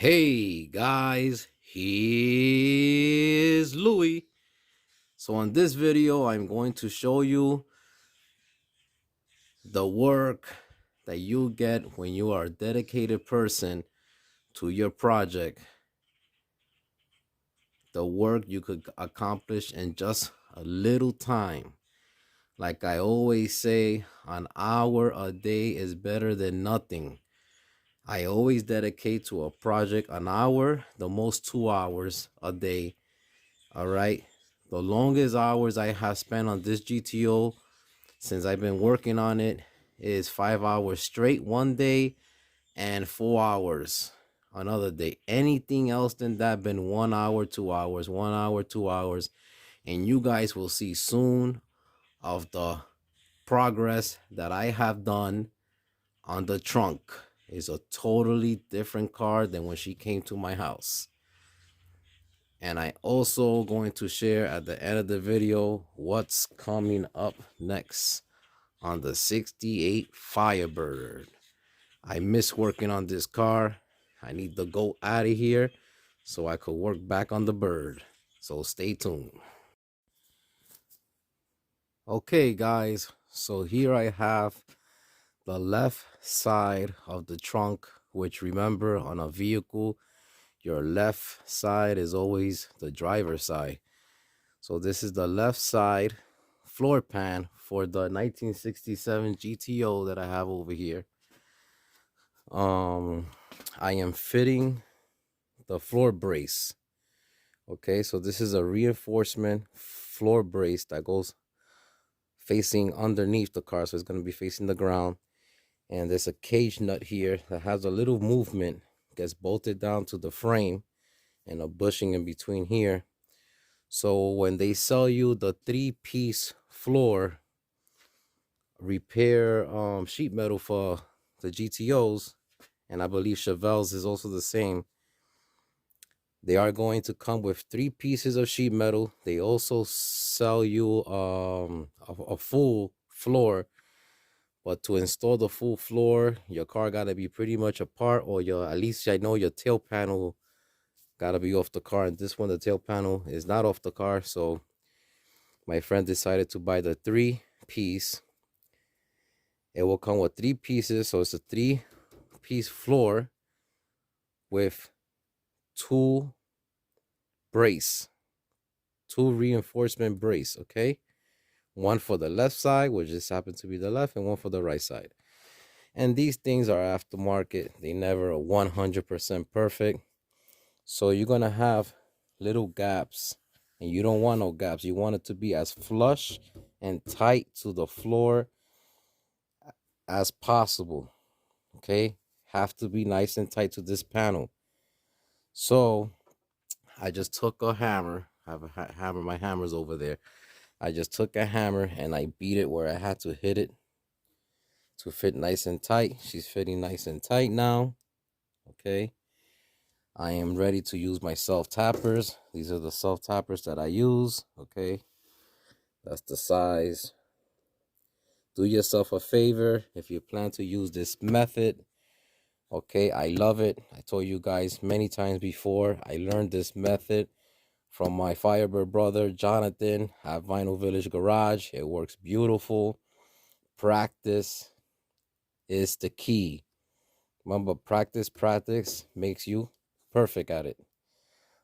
Hey guys, here's Louis. So on this video, I'm going to show you the work that you get when you are a dedicated person to your project. The work you could accomplish in just a little time. Like I always say, an hour a day is better than nothing. I always dedicate to a project an hour, the most 2 hours a day. All right. The longest hours I have spent on this GTO since I've been working on it is 5 hours straight one day and 4 hours another day. Anything else than that been 1 hour, 2 hours, 1 hour, 2 hours. And you guys will see soon of the progress that I have done on the trunk. It's a totally different car than when she came to my house. And I also going to share at the end of the video what's coming up next on the 68 Firebird. I miss working on this car. I need to go out of here so I could work back on the bird. So stay tuned. Okay guys, so here I have the left side of the trunk, which remember on a vehicle, your left side is always the driver's side. So this is the left side floor pan for the 1967 GTO that I have over here. I am fitting the floor brace. Okay, so this is a reinforcement floor brace that goes facing underneath the car, so it's going to be facing the ground. And there's a cage nut here that has a little movement, gets bolted down to the frame, and a bushing in between here. So when they sell you the 3-piece floor repair sheet metal for the GTOs, and I believe Chevelle's is also the same, they are going to come with 3 pieces of sheet metal. They also sell you a full floor, but to install the full floor, your car got to be pretty much apart, or at least I know your tail panel got to be off the car. And this one, the tail panel is not off the car, so my friend decided to buy the 3-piece. It will come with 3 pieces, so it's a 3-piece floor with 2 reinforcement brace, okay? One for the left side, which just happens to be the left, and one for the right side. And these things are aftermarket. They never are 100% perfect. So you're going to have little gaps, and you don't want no gaps. You want it to be as flush and tight to the floor as possible, okay? Have to be nice and tight to this panel. So I just took a hammer. I have a hammer. My hammer's over there. I just took a hammer and I beat it where I had to hit it to fit nice and tight. She's fitting nice and tight now, okay? I am ready to use my self-tappers. These are the self-tappers that I use, okay? That's the size. Do yourself a favor if you plan to use this method, okay? I love it. I told you guys many times before, I learned this method from my Firebird brother, Jonathan, at Vinyl Village Garage. It works beautiful. Practice is the key. Remember, practice makes you perfect at it.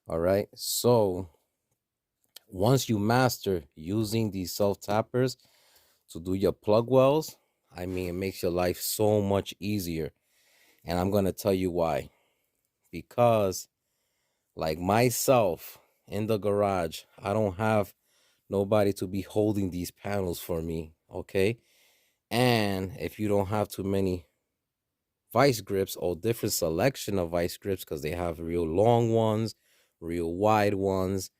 All right. So once you master using these self-tappers to do your plug wells, I mean, it makes your life so much easier. And I'm going to tell you why. Because like myself in the garage, I don't have nobody to be holding these panels for me, okay? And if you don't have too many vice grips or different selection of vice grips, because they have real long ones, real wide ones,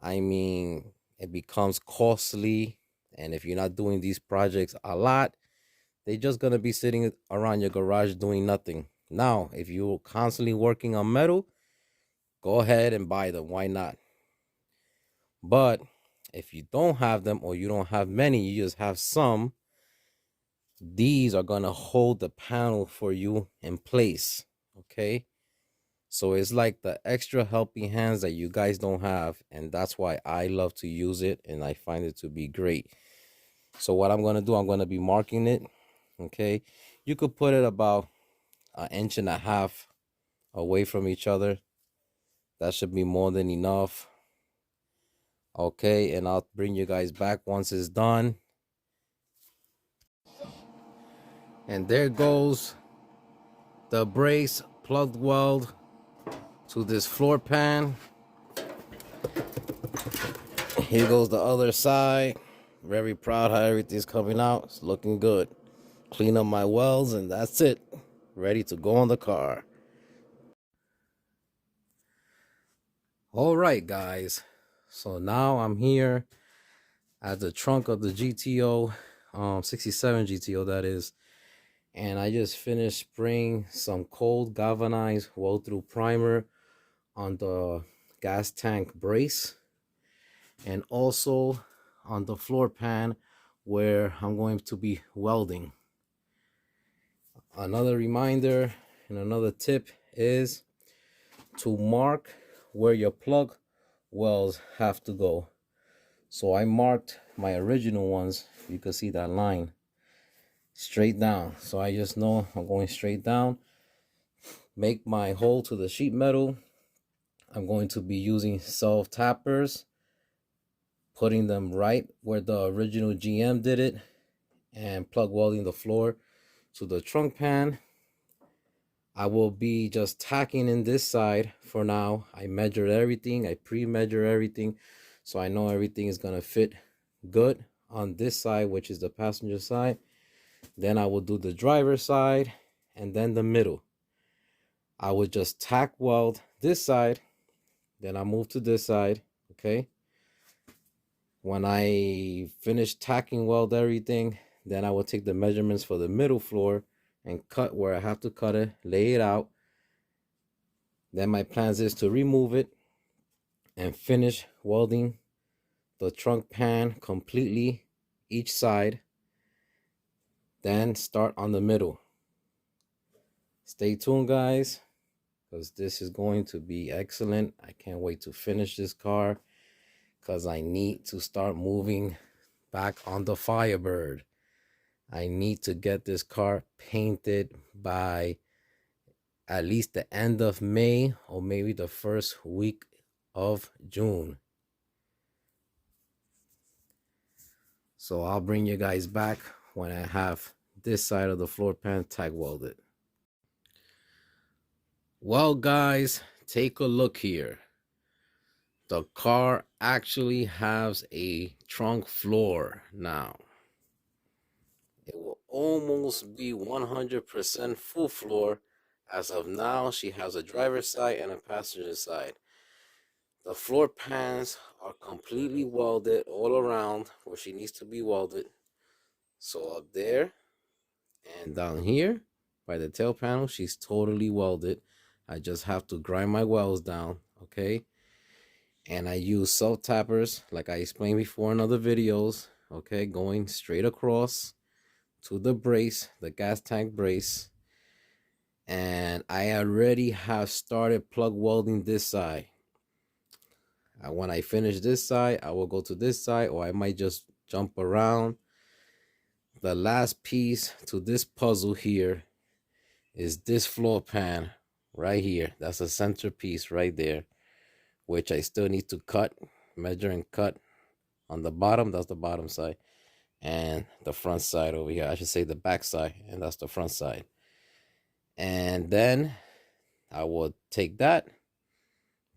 I mean, it becomes costly. And if you're not doing these projects a lot, they're just going to be sitting around your garage doing nothing. Now, if you're constantly working on metal, go ahead and buy them. Why not? But if you don't have them, or you don't have many, you just have some, these are going to hold the panel for you in place, okay? So it's like the extra helping hands that you guys don't have, and that's why I love to use it, and I find it to be great. So what I'm going to do, I'm going to be marking it. Okay, you could put it about 1.5 inches away from each other. That should be more than enough. Okay, and I'll bring you guys back once it's done. And there goes the brace plugged weld to this floor pan. Here goes the other side. Very proud how everything's coming out. It's looking good. Clean up my welds and that's it. Ready to go on the car. All right, guys. So now I'm here at the trunk of the GTO, 67 GTO that is. And I just finished spraying some cold galvanized weld through primer on the gas tank brace and also on the floor pan where I'm going to be welding. Another reminder and another tip is to mark where your plug welds have to go. So I marked my original ones. You can see that line straight down. So I just know I'm going straight down. Make my hole to the sheet metal. I'm going to be using self tappers, putting them right where the original GM did it, and plug welding the floor to the trunk pan. I will be just tacking in this side for now. I measured everything. I pre-measure everything, so I know everything is gonna fit good on this side, which is the passenger side. Then I will do the driver side and then the middle. I would just tack weld this side, then I move to this side. Okay, when I finish tacking weld everything, then I will take the measurements for the middle floor and cut where I have to cut it, lay it out. Then my plans is to remove it and finish welding the trunk pan completely each side, then start on the middle. Stay tuned, guys, because this is going to be excellent. I can't wait to finish this car because I need to start moving back on the Firebird. I need to get this car painted by at least the end of May or maybe the first week of June. So I'll bring you guys back when I have this side of the floor pan tack welded. Well, guys, take a look here. The car actually has a trunk floor now. It will almost be 100% full floor. As of now, she has a driver's side and a passenger side. The floor pans are completely welded all around where she needs to be welded. So up there and down here by the tail panel, she's totally welded. I just have to grind my welds down, okay? And I use self tappers like I explained before in other videos, okay? Going straight across to the brace, the gas tank brace. And I already have started plug welding this side. When I finish this side, I will go to this side, or I might just jump around. The last piece to this puzzle here is this floor pan right here. That's a centerpiece right there, which I still need to cut, measure and cut on the bottom. That's the bottom side. And the front side over here, I should say the back side, and that's the front side. And then I will take that,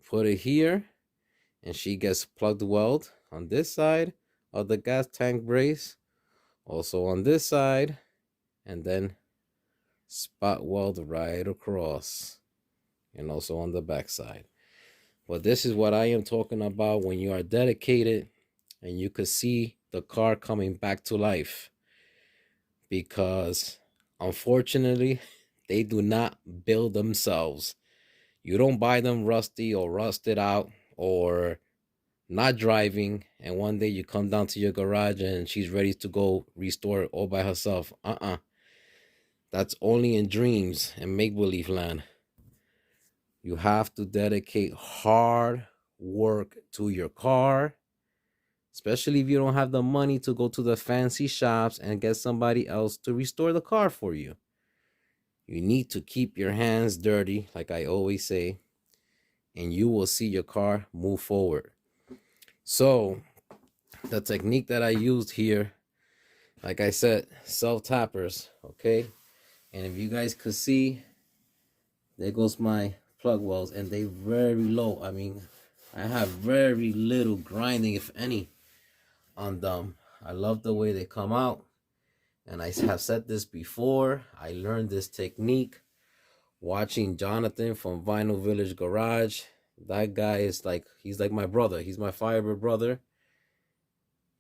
put it here, and she gets plugged weld on this side of the gas tank brace, also on this side, and then spot weld right across, and also on the back side. But this is what I am talking about when you are dedicated and you could see the car coming back to life, because unfortunately they do not build themselves. You don't buy them rusty or rusted out or not driving, and one day you come down to your garage and she's ready to go restore it all by herself. That's only in dreams and make-believe land. You have to dedicate hard work to your car, especially if you don't have the money to go to the fancy shops and get somebody else to restore the car for you. You need to keep your hands dirty, like I always say, and you will see your car move forward. So, the technique that I used here, like I said, self tappers, okay? And if you guys could see, there goes my plug wells, and they very low. I mean, I have very little grinding, if any, on them. I love the way they come out. And I have said this before. I learned this technique watching Jonathan from Vinyl Village Garage. That guy is like, he's like my brother. He's my Firebird brother.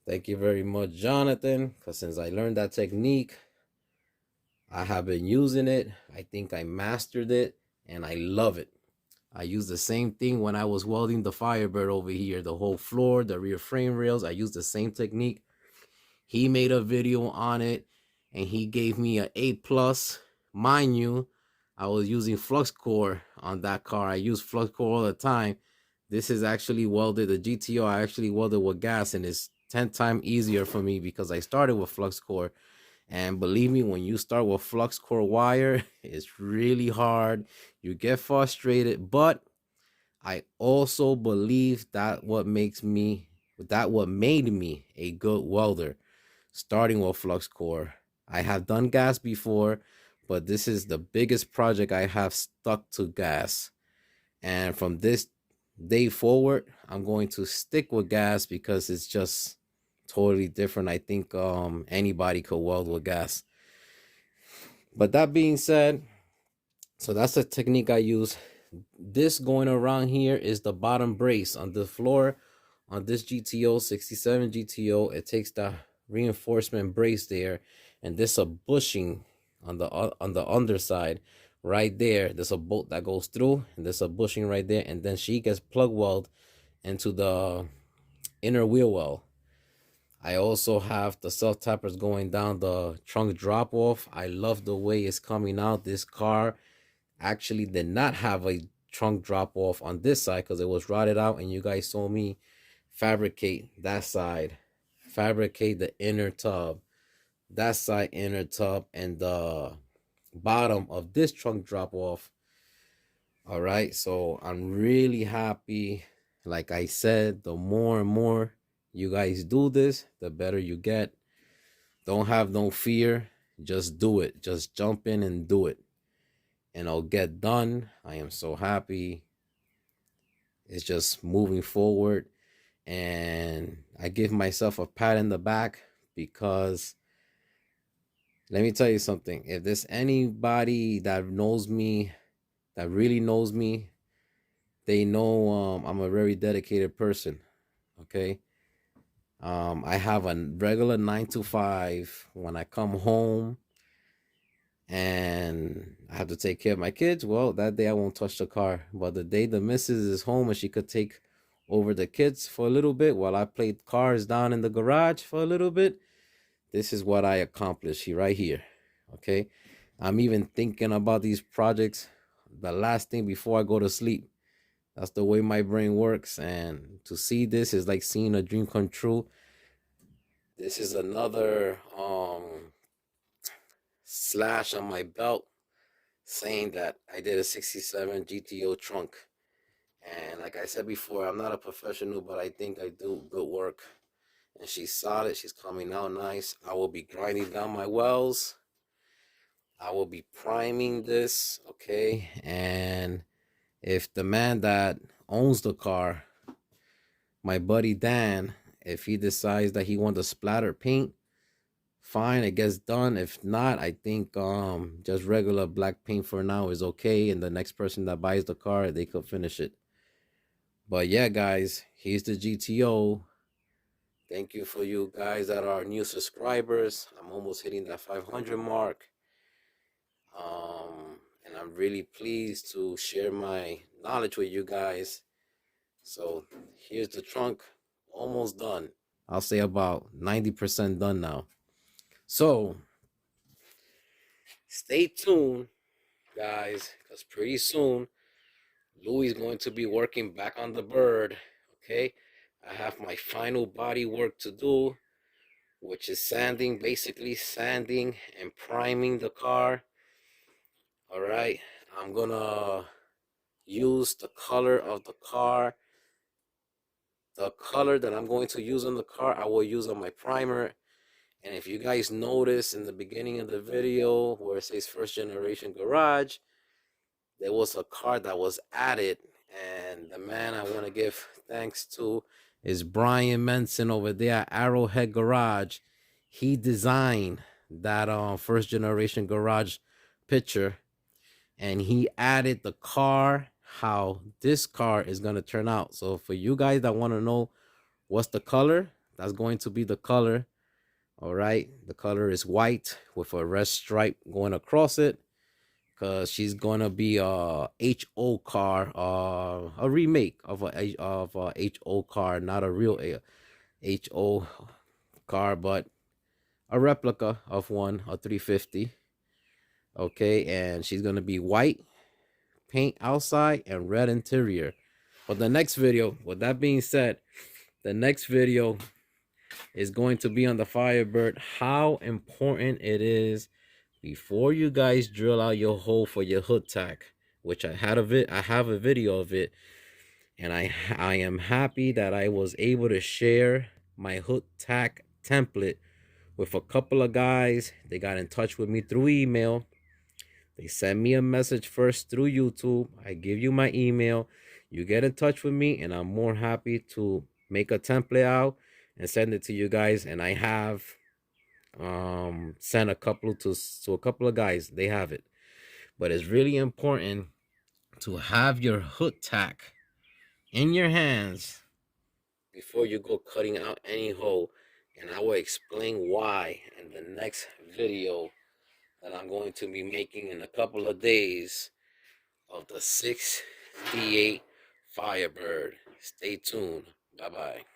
Thank you very much, Jonathan, because since I learned that technique, I have been using it. I think I mastered it, and I love it. I used the same thing when I was welding the Firebird over here. The whole floor, the rear frame rails, I used the same technique. He made a video on it, and he gave me an A+. Mind you, I was using flux core on that car. I use flux core all the time. This is actually welded, the GTO, I actually welded with gas, and it's 10 times easier for me because I started with flux core. And believe me, when you start with flux core wire, it's really hard. You get frustrated, but I also believe that what made me a good welder, starting with flux core. I have done gas before, but this is the biggest project I have stuck to gas. And from this day forward, I'm going to stick with gas because it's just totally different. I think anybody could weld with gas. But that being said, so that's the technique I use. This going around here is the bottom brace on the floor on this GTO 67 GTO. It takes the reinforcement brace there, and there's a bushing on the underside right there. There's a bolt that goes through, and there's a bushing right there, and then she gets plug weld into the inner wheel well. I also have the self tappers going down the trunk drop off. I love the way it's coming out. This car actually did not have a trunk drop off on this side because it was rotted out, and you guys saw me fabricate that side, fabricate the inner tub, that side inner tub, and the bottom of this trunk drop off. All right, so I'm really happy. Like I said, the more and more you guys do this, the better you get. Don't have no fear, just do it. Just jump in and do it, and I'll get done. I am so happy. It's just moving forward, and I give myself a pat in the back because let me tell you something. If there's anybody that knows me, that really knows me, they know I'm a very dedicated person. Okay. I have a regular 9 to 5. When I come home and I have to take care of my kids, well, that day I won't touch the car. But the day the missus is home and she could take over the kids for a little bit while I played cars down in the garage for a little bit, this is what I accomplished here, right here. Okay. I'm even thinking about these projects the last thing before I go to sleep. That's the way my brain works. And to see this is like seeing a dream come true. This is another slash on my belt saying that I did a 67 GTO trunk. And like I said before, I'm not a professional, but I think I do good work. And she's solid. She's coming out nice. I will be grinding down my wells. I will be priming this, okay? And if the man that owns the car, my buddy Dan, if he decides that he wants to splatter paint, fine, it gets done. If not, I think just regular black paint for now is okay, and the next person that buys the car, they could finish it. But yeah, guys, here's the GTO. Thank you for you guys that are new subscribers. I'm almost hitting that 500 mark. And I'm really pleased to share my knowledge with you guys. So here's the trunk, almost done. I'll say about 90% done now. So stay tuned, guys, because pretty soon Louis is going to be working back on the bird. Okay, I have my final body work to do, which is sanding, basically sanding and priming the car. All right, I'm gonna use the color of the car. The color that I'm going to use on the car, I will use on my primer. And if you guys notice in the beginning of the video where it says first generation garage, there was a car that was added. And the man I want to give thanks to is Brian Menson over there at Arrowhead Garage. He designed that first generation garage picture, and he added the car, how this car is going to turn out. So for you guys that want to know what's the color, that's going to be the color. All right, the color is white with a red stripe going across it, because she's gonna be a HO car, a remake of a HO car, not a real HO car, but a replica of one, a 350. Okay, and she's gonna be white paint outside and red interior. But the next video, with that being said, the next video is going to be on the Firebird, how important it is before you guys drill out your hole for your hood tack, which I have a video of it, and I am happy that I was able to share my hood tack template with a couple of guys. They got in touch with me through email. They sent me a message first through YouTube. I give you my email. You get in touch with me, and I'm more happy to make a template out and send it to you guys. And I have sent a couple to a couple of guys. They have it. But it's really important to have your hood tack in your hands before you go cutting out any hole. And I will explain why in the next video that I'm going to be making in a couple of days of the 68 Firebird. Stay tuned. Bye-bye.